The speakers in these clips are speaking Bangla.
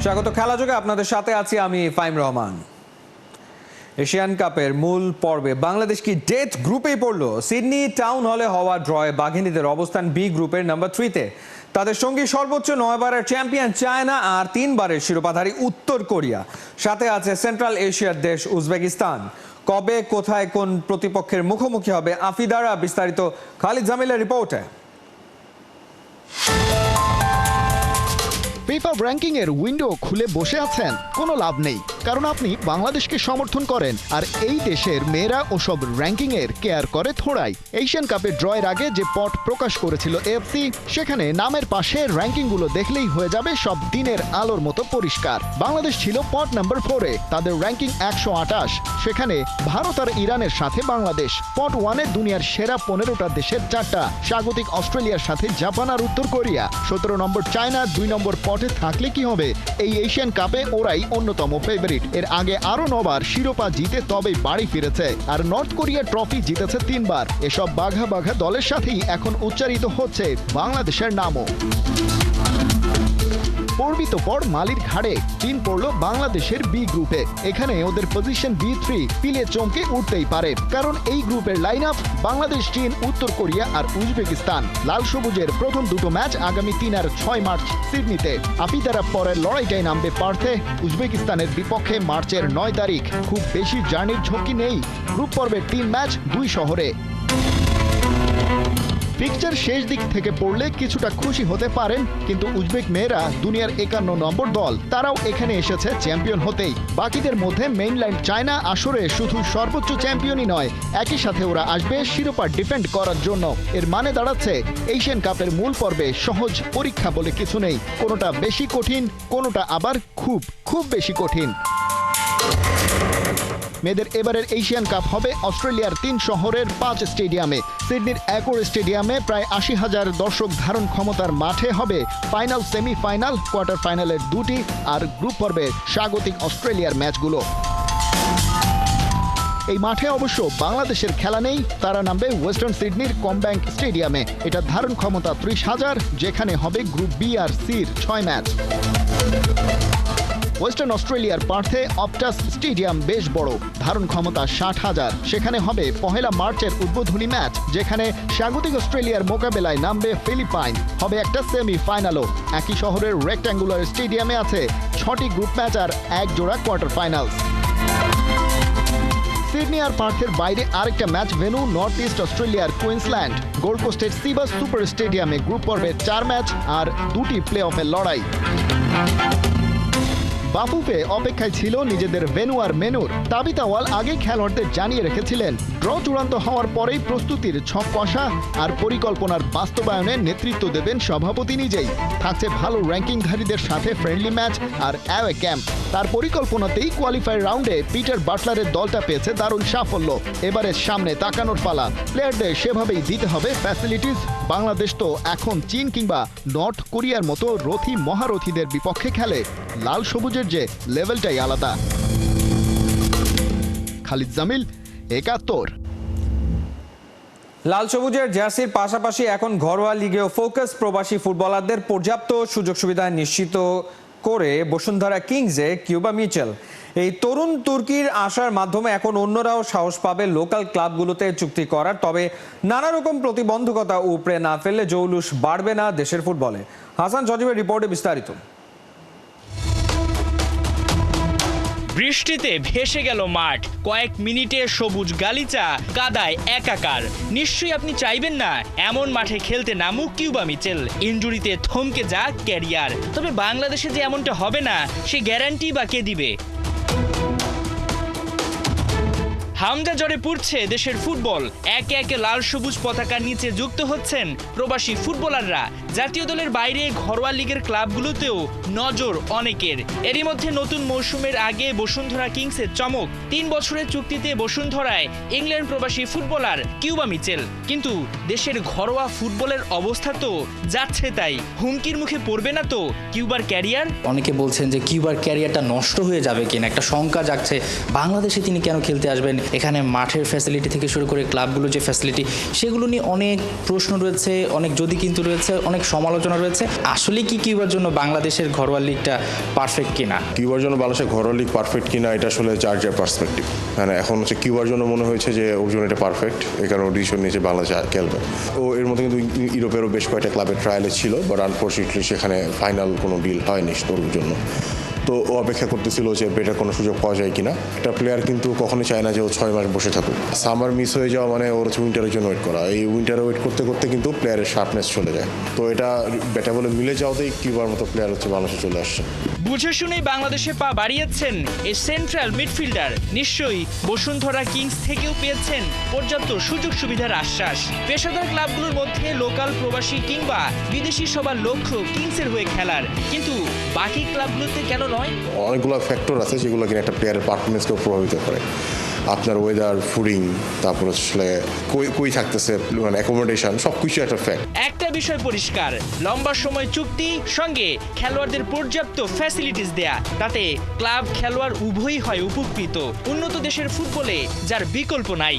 স্বাগত খেলাযোগে আপনাদের সাথে আছি আমি ফাইম রহমান। এশিয়ান কাপের মূল পর্বে বাংলাদেশ কি ডেথ গ্রুপেই পড়লো? সিডনি টাউন হলে হওয়া ড্রয়ে বাঘিনীদের অবস্থান বি গ্রুপের নাম্বার 3-তে। তাদের সঙ্গী সর্বোচ্চ 9 বারের চ্যাম্পিয়ন চায়না আর 3 বারের শিরোপাধারী উত্তর কোরিয়া। সাথে আছে সেন্ট্রাল এশিয়ার দেশ উজবেকিস্তান। কবে কোথায় কোন প্রতিপক্ষের মুখোমুখি হবে আফিদারা, বিস্তারিত খালিদ জামিলের রিপোর্টে। ফিফা র্যাঙ্কিং এর উইন্ডো খুলে বসে আছেন, কোনো লাভ নেই, কারণ আপনি বাংলাদেশকে সমর্থন করেন আর এই দেশের মেয়েরা ওসব র্যাঙ্কিং এর কেয়ার করে থোড়াই। এশিয়ান কাপের ড্রয়ের আগে যে পট প্রকাশ করেছিল এএফসি, সেখানে নামের পাশে র্যাঙ্কিং গুলো দেখলেই হয়ে যাবে সব দিনের আলোর মতো পরিষ্কার। বাংলাদেশ ছিল পট নাম্বার 4-এ, তাদের র্যাঙ্কিং 128। সেখানে ভারত আর ইরানের সাথে বাংলাদেশ। পট 1-এ দুনিয়ার সেরা 15টা দেশের 4টা, স্বাগতিক অস্ট্রেলিয়ার সাথে জাপান আর উত্তর কোরিয়া। 17 নম্বর চায়না 2 নম্বর পটে থাকলে কি হবে? এই এশিয়ান কাপে ওরাই অন্যতম ফেভারিট। এর আগে আরো 9 বার শিরোপা জিতে তবেই বাড়ি ফিরেছে, আর নর্থ কোরিয়া ট্রফি জিতেছে 3 বার। এসব বাঘা বাঘা দলের সাথেই এখন উচ্চারিত হচ্ছে বাংলাদেশের নামও। পড়বি তো পর মালির ঘাড়ে, টিম পড়লো বাংলাদেশের বি গ্রুপে। এখানে ওদের পজিশন B3 পিলে চমকে উঠতেই পারে, কারণ এই গ্রুপের লাইন আপ বাংলাদেশ, চীন, উত্তর কোরিয়া আর উজবেকিস্তান। লাল সবুজের প্রথম দুটো ম্যাচ আগামী 3 আর 6 মার্চ সিডনিতে। আফিদারা পরের লড়াইটাই নামবে পার্থে উজবেকিস্তানের বিপক্ষে মার্চের 9 তারিখ। খুব বেশি জার্নির ঝুঁকি নেই। গ্রুপ পর্বের 3 ম্যাচ 2 শহরে। পিকচার শেষ দিক থেকে পড়লে কিছুটা খুশি হতে পারেন, কিন্তু উজবেক মেয়েরা দুনিয়ার 51 নম্বর দল, তারাও এখানে এসেছে চ্যাম্পিয়ন হতেই। বাকিদের মধ্যে মেইনল্যান্ড চায়না আসরে শুধু সর্বোচ্চ চ্যাম্পিয়নই নয়, একই সাথে ওরা আসবে শিরোপা ডিফেন্ড করার জন্য। এর মানে দাঁড়াচ্ছে এশিয়ান কাপের মূল পর্বে সহজ পরীক্ষা বলে কিছু নেই, কোনোটা বেশি কঠিন, কোনোটা আবার খুব খুব বেশি কঠিন। মেয়েদের এবারের এশিয়ান কাপ হবে অস্ট্রেলিয়ার 3 শহরের 5 স্টেডিয়ামে। সিডনির অ্যাকর স্টেডিয়ামে প্রায় 80,000 দর্শক ধারণ ক্ষমতার মাঠে হবে ফাইনাল, সেমিফাইনাল, কোয়ার্টার ফাইনালের 2টি আর গ্রুপ পর্বে স্বাগতিক অস্ট্রেলিয়ার ম্যাচগুলো। এই মাঠে অবশ্য বাংলাদেশের খেলা নেই, তারা নামবে ওয়েস্টার্ন সিডনির কমব্যাংক স্টেডিয়ামে। এটা ধারণ ক্ষমতা 30,000, যেখানে হবে গ্রুপ বি আর সির 6 ম্যাচ। ওয়েস্টার্ন অস্ট্রেলিয়ার পার্থে অপটাস স্টেডিয়াম বেশ বড়, ধারণ ক্ষমতা 60,000। সেখানে হবে 1 মার্চের উদ্বোধনী ম্যাচ, যেখানে স্বাগতিক অস্ট্রেলিয়ার মোকাবেলায় নামবে ফিলিপাইন। হবে একটা সেমিফাইনালও। একই শহরের রেক্ট্যাঙ্গুলার স্টেডিয়ামে আছে 6টি গ্রুপ ম্যাচ আর 1 জোড়া কোয়ার্টার ফাইনাল। সিডনি আর পার্থের বাইরে আরেকটা ম্যাচ ভেন্যু নর্থ ইস্ট অস্ট্রেলিয়ার কুইন্সল্যান্ড। গোল্ড কোস্টের সিবাস সুপার স্টেডিয়ামে গ্রুপ পর্বে 4 ম্যাচ আর 2টি প্লে অফের লড়াই। বাফুফে অপেক্ষায় ছিল নিজেদের ভেন্যু আর মেনুর। তাবিতাওয়াল আগে খেলোয়াড়দের জানিয়ে রেখেছিলেন, ড্র চূড়ান্ত হওয়ার পরেই প্রস্তুতির ছক কষা আর পরিকল্পনার বাস্তবায়নে নেতৃত্ব দেবেন সভাপতি নিজেই। থাকছে ভালো র্যাঙ্কিংধারীদের সাথে ফ্রেন্ডলি ম্যাচ আর অ্যাওয়ে ক্যাম্প। তার পরিকল্পনাতেই কোয়ালিফায়ার রাউন্ডে পিটার বাটলারের দলটা পেয়েছে দারুণ সাফল্য। এবারে সামনে তাকানোর পালা। প্লেয়ারদের সেভাবেই দিতে হবে ফ্যাসিলিটিস। বাংলাদেশ তো এখন চীন কিংবা নর্থ কোরিয়ার মতো রথী মহারথীদের বিপক্ষে খেলে। লাল সবুজের যে লেভেলটাই আলাদা। খালিদ জামিল, 71। লাল সবুজের জার্সির পাশাপাশি এখন ঘরোয়া লিগেও ফোকাস প্রবাসী ফুটবলারদের পর্যাপ্ত সুযোগ সুবিধা নিশ্চিত করে বসুন্ধরা কিংসে কিউবা মিচেল। এই তরুণ তুর্কির আসার মাধ্যমে এখন অন্যরাও সাহস পাবে লোকাল ক্লাবগুলোতে চুক্তি করার। তবে নানা রকম প্রতিবন্ধকতা উপড়ে না ফেললে জৌলুস বাড়বে না দেশের ফুটবলে। হাসান সজীবের রিপোর্টে বিস্তারিত। বৃষ্টিতে ভেসে গেল মাঠ, কয়েক মিনিটে সবুজ গালিচা কাদায় একাকার। নিশ্চয়ই আপনি চাইবেন না এমন মাঠে খেলতে নামুক কিউবা মিচেল। ইনজুরিতে থমকে যাক ক্যারিয়ার। তবে বাংলাদেশে যে এমনটা হবে না, সে গ্যারান্টি বা কে দিবে? হামজা জ্বরে পুড়ছে দেশের ফুটবল। একে একে লাল সবুজ পতাকার নিচে যুক্ত হচ্ছেন প্রবাসী ফুটবলাররা। জাতীয় দলের বাইরে ঘরোয়া লিগের ক্লাবগুলোতেও নজর অনেকের। এরই মধ্যে নতুন মৌসুমের আগে বসুন্ধরা কিংসের চমক। 3 বছরের চুক্তিতে বসুন্ধরায় ইংল্যান্ড প্রবাসী ফুটবলার কিউবা মিচেল। কিন্তু দেশের ঘরোয়া ফুটবলের অবস্থা তো যাচ্ছে তাই। হুমকির মুখে পড়বে না তো কিউবার ক্যারিয়ার? অনেকে বলছেন যে কিউবার ক্যারিয়ারটা নষ্ট হয়ে যাবে কিনা, একটা শঙ্কা জাগছে। বাংলাদেশে তিনি কেন খেলতে আসবেন? এখানে মাঠের ফ্যাসিলিটি থেকে শুরু করে ক্লাবগুলোর যে ফ্যাসিলিটি সেগুলো নিয়ে অনেক প্রশ্ন রয়েছে, অনেক যদি কিন্তু রয়েছে, অনেক সমালোচনা রয়েছে। আসলে কি কিউবার জন্য বাংলাদেশের ঘরোয়া লিগটা পারফেক্ট কিনা? কিউবার জন্য বাংলাদেশের ঘরোয়া লিগ পারফেক্ট কিনা এটা আসলে যার পার্সপেক্টিভ। মানে এখন হচ্ছে কিউবার জন্য মনে হয়েছে যে ওর জন্য এটা পারফেক্ট, এই কারণে ডিসিশন নিয়েছে বাংলাদেশে খেলবে। ও এর মধ্যে কিন্তু ইউরোপেরও বেশ কয়েকটা ক্লাবের ট্রায়ালে ছিল, বাট আনফর্চুনেটলি সেখানে ফাইনাল কোনো ডিল হয়নি ওর জন্য। তো ও অপেক্ষা করতেছিল যে বেটার কোনো সুযোগ পাওয়া যায় কিনা। একটা প্লেয়ার কিন্তু কখনোই চায় না যে ও 6 মাস বসে থাকুক। সামার মিস হয়ে যাওয়া মানে ওর হচ্ছে উইন্টারের জন্য ওয়েট করা। এই উইন্টারে ওয়েট করতে করতে কিন্তু প্লেয়ারের শার্পনেস চলে যায়। তো এটা ব্যাটা বলে মিলে যাওয়াতেই কিউবার মতো প্লেয়ার হচ্ছে বাংলাদেশে চলে আসছে। বুঝে শুনেই বাংলাদেশে পা বাড়িয়েছেন এই সেন্ট্রাল মিডফিল্ডার। নিশ্চয়ই বসুন্ধরা কিংস থেকেও পেয়েছেন পর্যাপ্ত সুযোগ সুবিধার আশ্বাস। পেশাদার ক্লাবগুলোর মধ্যে লোকাল, প্রবাসী কিংবা বিদেশি সবার লক্ষ্য কিংসের হয়ে খেলার, কিন্তু বাকি ক্লাবগুলোতে কেন নয়? অনেকগুলো ফ্যাক্টর আছে যেগুলো কিনা একটা প্লেয়ারের পারফরমেন্সকেও প্রভাবিত করে। আপনার ওয়েদার, ফুডিং, তারপর আসলে কই থাকতেছে, মানে অ্যাকোমোডেশন, সব কিছু একটা ফ্যাক্ট। একটা বিষয় পরিষ্কার, লম্বা সময় চুক্তি সঙ্গে খেলোয়াড়দের পর্যাপ্ত ফ্যাসিলিটিস দেয়া, তাতে ক্লাব খেলোয়াড় উভয়ই হয় উপকৃত। উন্নত দেশের ফুটবলে যার বিকল্প নাই।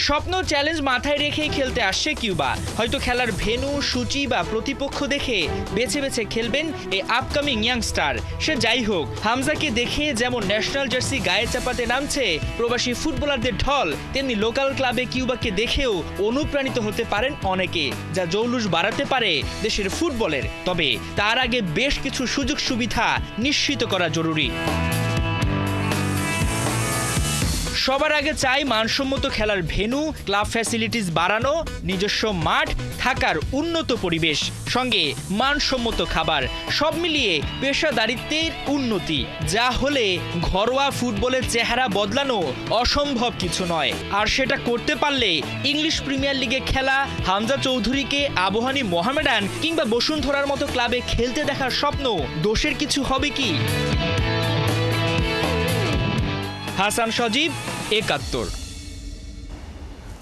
স্বপ্ন চ্যালেঞ্জ মাথায় রেখেই খেলতে আসছে কিউবা। হয়তো খেলার ভেন্যু, সূচি বা প্রতিপক্ষ দেখে বেছে বেছে খেলবেন এই আপকামিং ইয়াংস্টার। সে যাই হোক, হামজাকে দেখে যেমন ন্যাশনাল জার্সি গায়ে চাপাতে নামছে প্রবাসী ফুটবলারদের ঢল, তেমনি লোকাল ক্লাবে কিউবাকে দেখেও অনুপ্রাণিত হতে পারেন অনেকে, যা জৌলুস বাড়াতে পারে দেশের ফুটবলের। তবে তার আগে বেশ কিছু সুযোগ সুবিধা নিশ্চিত করা জরুরি। সবার আগে চাই মানসম্মত খেলার ভেন্যু, ক্লাব ফ্যাসিলিটিস বাড়ানো, নিজস্ব মাঠ, থাকার উন্নত পরিবেশ, সঙ্গে মানসম্মত খাবার, সব মিলিয়ে পেশাদারিত্বের উন্নতি। যা হলে ঘরোয়া ফুটবলের চেহারা বদলানো অসম্ভব কিছু নয়। আর সেটা করতে পারলে ইংলিশ প্রিমিয়ার লিগে খেলা হামজা চৌধুরীকে আবাহনী, মোহামেডান কিংবা বসুন্ধরার মতো ক্লাবে খেলতে দেখার স্বপ্ন দোষের কিছু হবে কি? হাসান সজীব, ৭১।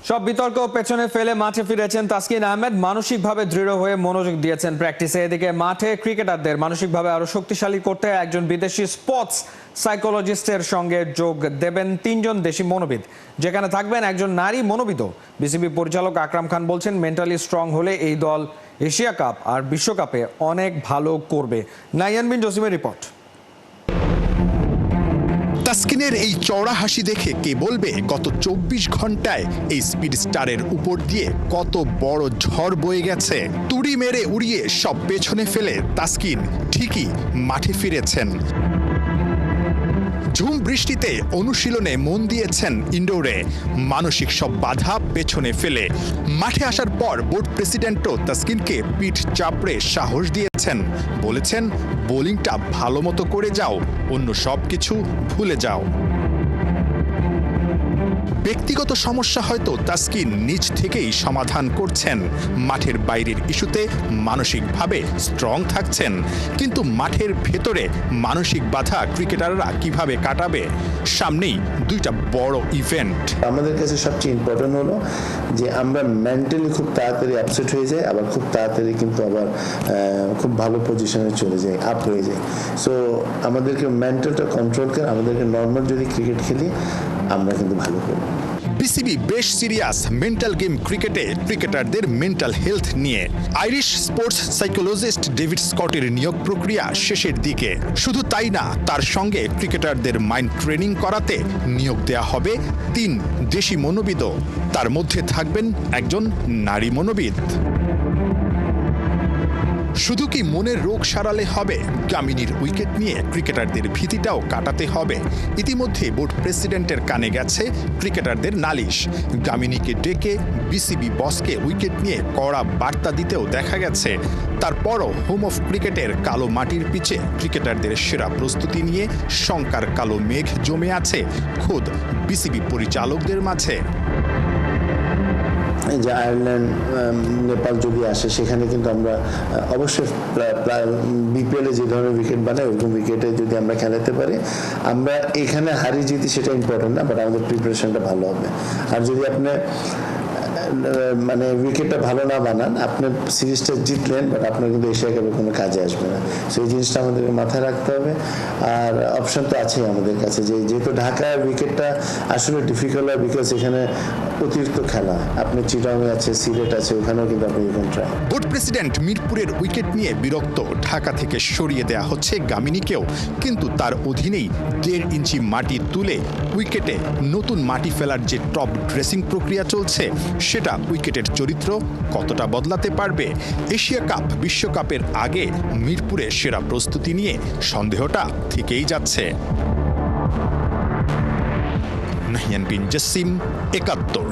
সব বিতর্ক পেছনে ফেলে মাঠে ফিরেছেন তাসকিন আহমেদ। মানসিকভাবে দৃঢ় হয়ে মনোযোগ দিয়েছেন প্র্যাকটিসে। এদিকে মাঠে ক্রিকেটারদের মানসিকভাবে আরো শক্তিশালী করতে একজন বিদেশি স্পোর্টস সাইকোলজিস্টের সঙ্গে যোগ দেবেন 3 জন দেশি মনোবিদ, যেখানে থাকবেন একজন নারী মনোবিদও। বিসিবি পরিচালক আকরাম খান বলছেন, মেন্টালি স্ট্রং হলে এই দল এশিয়া কাপ আর বিশ্বকাপে অনেক ভালো করবে। নাইয়ান বিন জসিমের রিপোর্ট। তাসকিনের এই চওড়া হাসি দেখে কে বলবে গত 24 ঘন্টায় এই স্পিড স্টারের উপর দিয়ে কত বড় ঝড় বয়ে গেছে। তুড়ি মেরে উড়িয়ে সব পেছনে ফেলে তাসকিন ঠিকই মাঠে ফিরেছেন। ঝুম বৃষ্টিতে অনুশীলনে মন দিয়েছেন ইনডোরে, মানসিক সব বাধা পেছনে ফেলে। মাঠে আসার পর বোর্ড প্রেসিডেন্টও তাসকিনকে পিঠ চাপড়ে সাহস দিয়েছেন, বলেছেন বোলিংটা ভালো মতো করে যাও, অন্য সব কিছু ভুলে যাও। ব্যক্তিগত সমস্যা হয়তো তাসকিন নিজ থেকেই সমাধান করছেন, মাঠের বাইরের ইস্যুতে মানসিকভাবে স্ট্রং থাকছেন, কিন্তু মাঠের ভেতরে মানসিক বাধা ক্রিকেটাররা কিভাবে কাটাবে? সামনেই 2টা বড় ইভেন্ট। আমাদের কাছে সবচেয়ে ইম্পর্টেন্ট হলো যে আমরা মেন্টালি খুব তাড়াতাড়ি আপসেট হয়ে যাই, আবার খুব তাড়াতাড়ি কিন্তু আবার খুব ভালো পজিশনে চলে যাই, আপ হয়ে যায়। সো আমাদেরকে মেন্টালটা কন্ট্রোল করে আমাদেরকে নর্মাল যদি ক্রিকেট খেলি আমরা কিন্তু ভালো করব। বিসিবি বেশ সিরিয়াস মেন্টাল গেম ক্রিকেটে ক্রিকেটারদের মেন্টাল হেলথ নিয়ে। আইরিশ স্পোর্টস সাইকোলজিস্ট ডেভিড স্কটের নিয়োগ প্রক্রিয়া শেষের দিকে। শুধু তাই না, তার সঙ্গে ক্রিকেটারদের মাইন্ড ট্রেনিং করাতে নিয়োগ দেয়া হবে 3 দেশি মনোবিদও। তার মধ্যে থাকবেন একজন নারী মনোবিদ। শুধু কি মনের রোগ সারালে হবে? গামিনীর উইকেট নিয়ে ক্রিকেটারদের ভীতিটাও কাটাতে হবে। ইতিমধ্যে বোর্ড প্রেসিডেন্টের কানে গেছে ক্রিকেটারদের নালিশ। গামিনীকে ডেকে বিসিবি বসকে উইকেট নিয়ে কড়া বার্তা দিতেও দেখা গেছে। তারপরও হোম অফ ক্রিকেটের কালো মাটির পিচে ক্রিকেটারদের সেরা প্রস্তুতি নিয়ে শঙ্কার কালো মেঘ জমে আছে খোদ বিসিবি পরিচালকদের মাঝে। যে আয়ারল্যান্ড, নেপাল যদি আসে সেখানে কিন্তু আমরা অবশ্যই বিপিএলে যে ধরনের উইকেট বানাই ওরকম উইকেটে যদি আমরা খেলাতে পারি, আমরা এখানে হারি জিতি সেটা ইম্পর্টেন্ট না, বাট আমাদের প্রিপারেশনটা ভালো হবে। আর যদি আপনি মানে উইকেটটা ভালো না বানান, আপনি সিরিজটা জিতলেন বাট আপনার কিন্তু এশিয়া কাপে কোনো কাজে আসবে না। সো এই জিনিসটা আমাদেরকে মাথায় রাখতে হবে। আর অপশন তো আছেই আমাদের কাছে, যেহেতু ঢাকায় উইকেটটা আসলে ডিফিকাল্ট হয় বিকজ এখানে অতিরিক্ত খেলা, আপনি চিটাগং আছে, সিলেট আছে, ওখানেও কিন্তু আপনি ইভেন ট্রাই। বোর্ড প্রেসিডেন্ট মিরপুরের উইকেট নিয়ে বিরক্ত, ঢাকা থেকে সরিয়ে দেয়া হচ্ছে গামিনীকেও, কিন্তু তার অধীনেই 1.5 ইঞ্চি মাটি তুলে উইকেটে নতুন মাটি ফেলার যে টপ ড্রেসিং প্রক্রিয়া চলছে, সেটা উইকেটের চরিত্র কতটা বদলাতে পারবে? এশিয়া কাপ, বিশ্বকাপের আগে মিরপুরে সেরা প্রস্তুতি নিয়ে সন্দেহটা থেকেই যাচ্ছে। নাহিয়ান বিন জসিম, ৭১।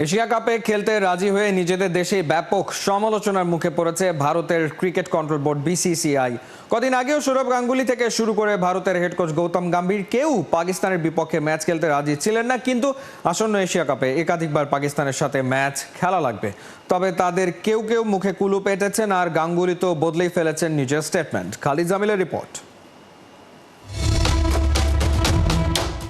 এশিয়া কাপে খেলতে রাজি হয়ে নিজেদের দেশে ব্যাপক সমালোচনার মুখে পড়েছে ভারতের ক্রিকেট কন্ট্রোল বোর্ড বিসিসিআই। কদিন আগেও সৌরভ গাঙ্গুলি থেকে শুরু করে ভারতের হেড কোচ গৌতম গম্ভীর কেউ পাকিস্তানের বিপক্ষে ম্যাচ খেলতে রাজি ছিলেন না, কিন্তু আসন্ন এশিয়া কাপে একাধিকবার পাকিস্তানের সাথে ম্যাচ খেলা লাগবে। তবে তাদের কেউ কেউ মুখে কুলুপ এঁটেছেন, আর গাঙ্গুলি তো বদলেই ফেলেছেন নিজের স্টেটমেন্ট। খালিদ জামিলের রিপোর্ট।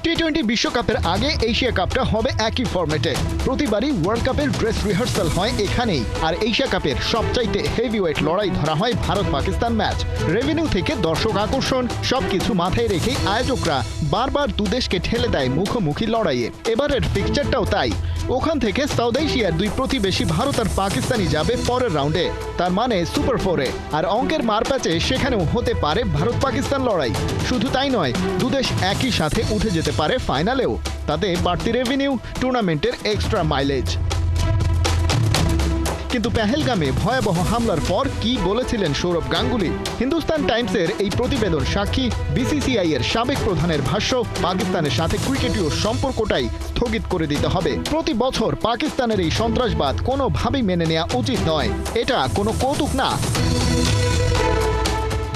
টি-20 বিশ্বকাপের আগে এশিয়া কাপটা হবে একই ফরম্যাটে। প্রতিবারই ওয়ার্ল্ড কাপের ড্রেস রিহার্সাল হয় এখানেই, আর এশিয়া কাপের সবচাইতে হেভিওয়েট লড়াই ধরা হয় ভারত পাকিস্তান ম্যাচ। রেভিনিউ থেকে দর্শক আকর্ষণ সবকিছু মাথায় রেখে আয়োজকরা বারবার দুদেশকে ঠেলে দেয় মুখোমুখি লড়াইয়ে। এবারের ফিক্সচারটাও তাই। ওখান থেকে সাউথ এশিয়ার দুই প্রতিবেশী ভারত আর পাকিস্তানই যাবে পরের রাউন্ডে, তার মানে সুপার 4-এ। আর অঙ্কের মারপ্যাচে সেখানেও হতে পারে ভারত পাকিস্তান লড়াই। শুধু তাই নয়, দুদেশ একই সাথে উঠে যেতে পারে ফাইনালেও। তাতে বাড়তি রেভিনিউ, টুর্নামেন্টের এক্সট্রা মাইলেজ। কিন্তু পেহেলগামে ভয়াবহ হামলার পর কি বলেছিলেন সৌরভ গাঙ্গুলি? হিন্দুস্তান টাইমসের এই প্রতিবেদন সাক্ষী। বিসিসিআই এর সাবেক প্রধানের ভাষ্য, পাকিস্তানের সাথে ক্রিকেটীয় সম্পর্কটাই স্থগিত করে দিতে হবে। প্রতি বছর পাকিস্তানের এই সন্ত্রাসবাদ কোনোভাবেই মেনে নেওয়া উচিত নয়। এটা কোনো কৌতুক না।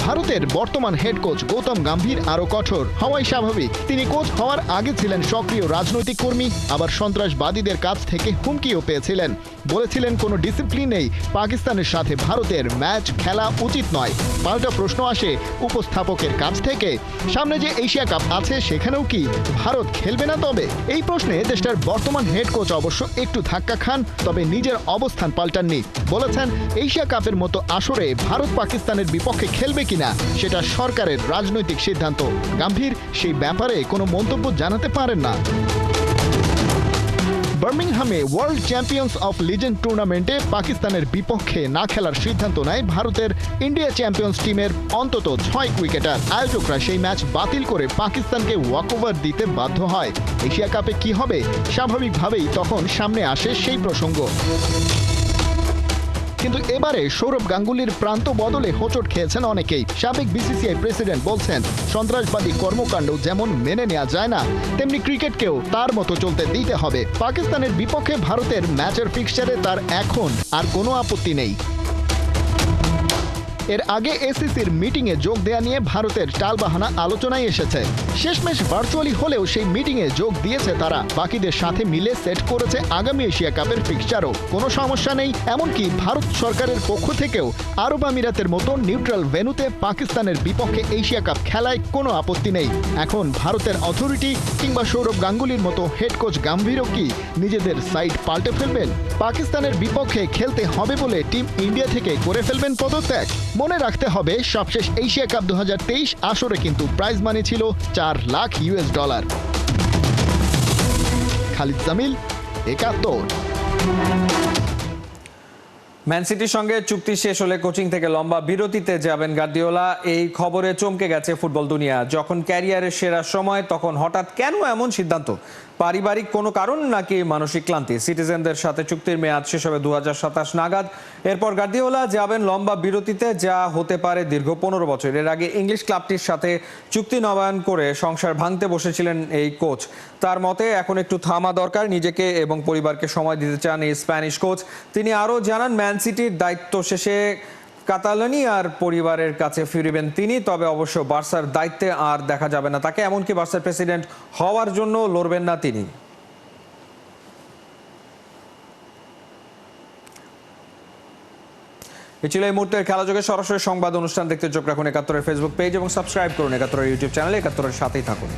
ভারতের বর্তমান হেড কোচ গৌতম গম্ভীর আরো কঠোর হওয়াই স্বাভাবিক। তিনি কোচ হওয়ার আগে ছিলেন সক্রিয় রাজনৈতিক কর্মী, আবার সন্ত্রাসবাদীদের কাছ থেকে হুমকিও পেয়েছিলেন। বলেছিলেন কোনো ডিসিপ্লিন নেই, পাকিস্তানের সাথে ভারতের ম্যাচ খেলা উচিত নয়। পাল্টা প্রশ্ন আসে উপস্থাপকের কাছ থেকে, সামনে যে এশিয়া কাপ আছে সেখানেও কি ভারত খেলবে না? তবে এই প্রশ্নে দেশটার বর্তমান হেড কোচ অবশ্য একটু ধাক্কা খান, তবে নিজের অবস্থান পাল্টাননি। বলেছেন এশিয়া কাপের মতো আসরে ভারত পাকিস্তানের বিপক্ষে খেলবে কিনা সেটা সরকারের রাজনৈতিক সিদ্ধান্ত। গম্ভীর সেই ব্যাপারে কোনো মন্তব্য জানাতে পারেন না। বার্মিংহামে ওয়ার্ল্ড চ্যাম্পিয়ন্স অফ লিজেন্ড টুর্নামেন্টে পাকিস্তানের বিপক্ষে না খেলার সিদ্ধান্ত নেয় ভারতের ইন্ডিয়া চ্যাম্পিয়ন্স টিমের অন্তত 6 ক্রিকেটার। আয়োজকরা সেই ম্যাচ বাতিল করে পাকিস্তানকে ওয়াকওভার দিতে বাধ্য হয়। এশিয়া কাপে কি হবে? স্বাভাবিকভাবেই তখন সামনে আসে সেই প্রসঙ্গ। কিন্তু এবারে সৌরভ গাঙ্গুলির প্রান্ত বদলে হোঁচট খেয়েছেন অনেকেই। সাবেক বিসিসিআই প্রেসিডেন্ট বলছেন, সন্ত্রাসবাদী কর্মকাণ্ড যেমন মেনে নেওয়া যায় না, তেমনি ক্রিকেটকেও তার মতো চলতে দিতে হবে। পাকিস্তানের বিপক্ষে ভারতের ম্যাচের ফিক্সচারে তার এখন আর কোনো আপত্তি নেই। এর আগে এসিসির মিটিংয়ে যোগ দেয়া নিয়ে ভারতের টালবাহানা আলোচনায় এসেছে। শেষমেশ ভার্চুয়ালি হলেও সেই মিটিংয়ে যোগ দিয়েছে তারা। বাকিদের সাথে মিলে সেট করেছে আগামী এশিয়া কাপের ফিক্সচারও। কোনো সমস্যা নেই। এমনকি ভারত সরকারের পক্ষ থেকেও আরব আমিরাতের মতো নিউট্রাল ভেন্যুতে পাকিস্তানের বিপক্ষে এশিয়া কাপ খেলায় কোনো আপত্তি নেই। এখন ভারতের অথরিটি কিংবা সৌরভ গাঙ্গুলির মতো হেড কোচ গম্ভীরও কি নিজেদের সাইড পাল্টে ফেলবেন? পাকিস্তানের বিপক্ষে খেলতে হবে বলে টিম ইন্ডিয়া থেকে করে ফেলবেন পদত্যাগ? মনে রাখতে হবে, সবশেষ এশিয়া কাপ 2023 আসরে কিন্তু প্রাইজ মানি ছিল $4 লাখ। খালিদ জামিল, ৭১। ম্যান সিটির সঙ্গে চুক্তি শেষ হলে কোচিং থেকে লম্বা বিরতিতে যাবেন গার্দিওলা। এই খবরে চমকে গেছে ফুটবল দুনিয়া। যখন ক্যারিয়ারের সেরা সময়, তখন হঠাৎ কেন এমন সিদ্ধান্ত? পারিবারিক কোনো কারণ নাকি মানসিক ক্লান্তি? সিটিজেনদের সাথে চুক্তির মেয়াদ শেষ হবে 2027 নাগাদ। এরপর গার্দিওলা যাবেন লম্বা বিরতিতে, যা হতে পারে দীর্ঘ 15 বছর। এর আগে ইংলিশ ক্লাবটির সাথে চুক্তি নবায়ন করে সংসার ভাঙতে বসেছিলেন এই কোচ। তার মতে এখন একটু থামা দরকার, নিজেকে এবং পরিবারকে সময় দিতে চান এই স্প্যানিশ কোচ। তিনি আরও জানান, ম্যান সিটির দায়িত্ব শেষে কাতালোনিয়ার পরিবারের কাছে ফিরবেন তিনি। তবে অবশ্য বার্সার দায়িত্বে আর দেখা যাবে না তাকে, এমনকি বার্সার প্রেসিডেন্ট হওয়ার জন্য লড়বেন না তিনি। এই ছিল এই মুহূর্তের খেলাযোগে সরাসরি সংবাদ অনুষ্ঠান দেখতে চোখ রাখুন ৭১-এর ফেসবুক পেজ এবং সাবস্ক্রাইব করুন ৭১-এর ইউটিউব চ্যানেলে। ৭১-এর সাথেই থাকুন।